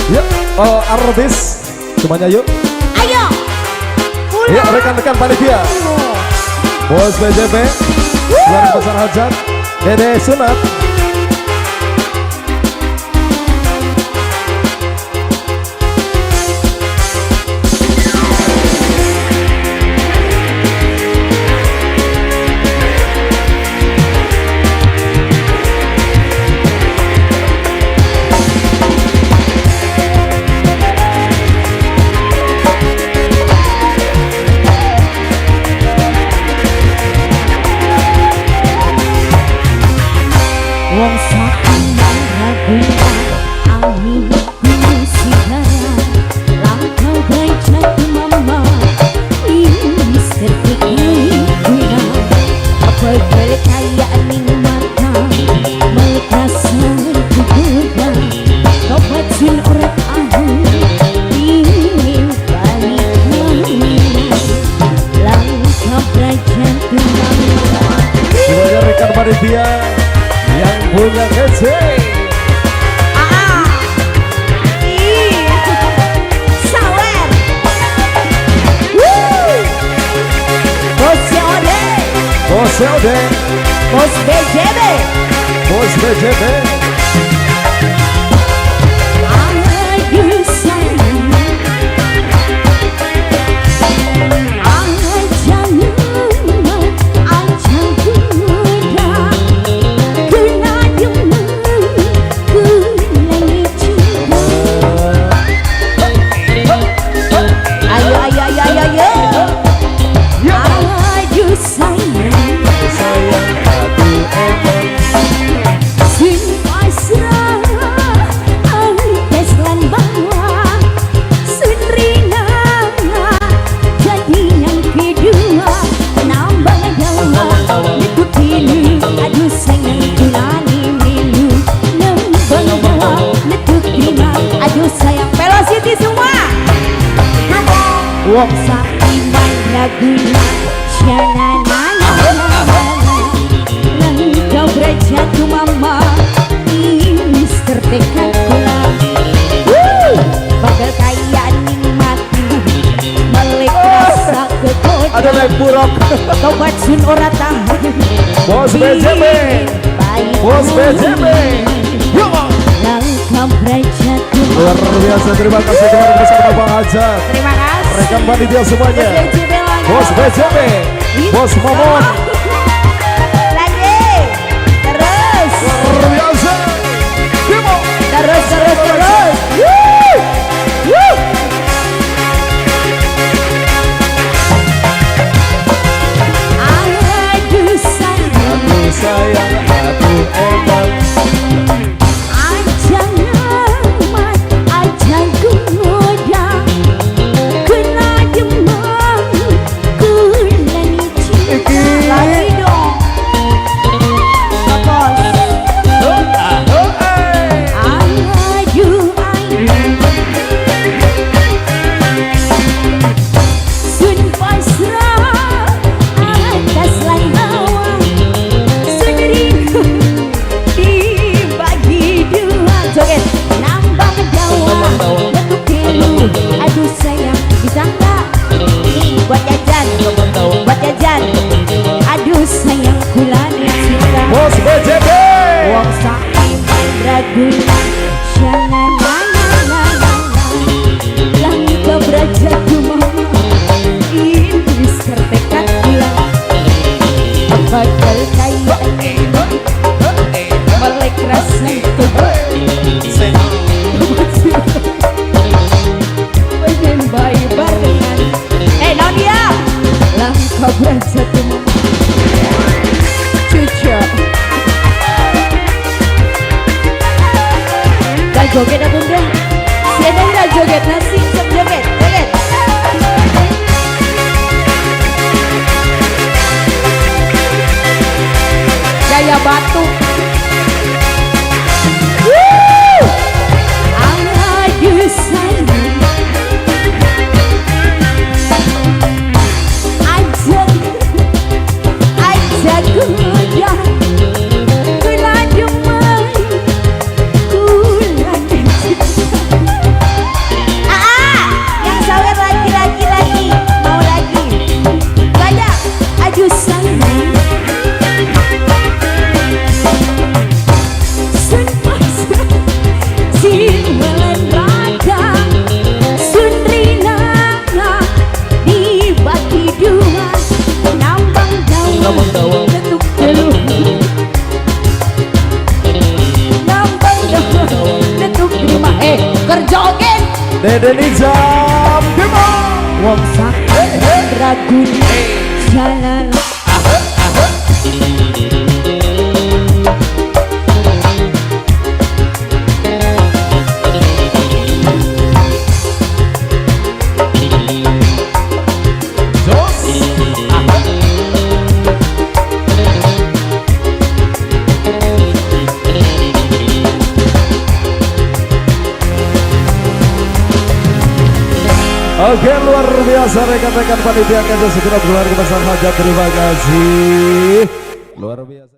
Yuk, artis semuanya yuk. Ayo. Yuk rekan-rekan panitia. Bos BJB, keluarga besar hajat, Dede Sunat. Wong sakiman ragunan ahli sigara langkah baca mama ini sertikai guna apa kekayaan ning mata melekasan kuda tobat sin orang ahli ingin balik langkah baca mama. Semuanya rekan panitia yang punya kece. Sawer. Bos Ode. Bos Ode. Bos BJB. Bos BJB. Wong sakiman raguna syananana langkah berjatuh mama ini tertekan kula bagal kaya nikmati melek rasa kekoda ada naik buruk. tobat sun ora tahan Bos BJB. Bos BJB. Yuk langkah berjatuh luar biasa, terima kasih keluarga besar Bang Hajat. terima kasih Rekan panitia semuanya. BJB lagi. Bos BJB. Bos Momon. Lagi. Terus. Luar biasa. Demo. Terus. Woo. Woo. Aduh sayang. Aduh sayang, aduh emang. Ajang amat, ajang goda. Kena demam, kena cinta. Lagi dong. Bagus. Sun pasrah atas lahawa sun rindu dibagi dua joget nambah dawa bentuk pilu aduh sayang bisa nggak buat jajan aduh sayang kulani cinta Bos BJB. wong sakiman raguna syananana langkah berjatuh mama ini sertekan gula apa kaya melek rasa pengen bayi barengan Nadia langkah berjatuh mama cucu dan joget ya bunda siapa yang joget nasi joget gaya batu aduh sayang aja goda kula demai kula Dede Nizam Bima Wong sakit ragu jalan. Oke, luar biasa rekan-rekan panitia, akan segera berlari bersama saja. Terima kasih luar biasa.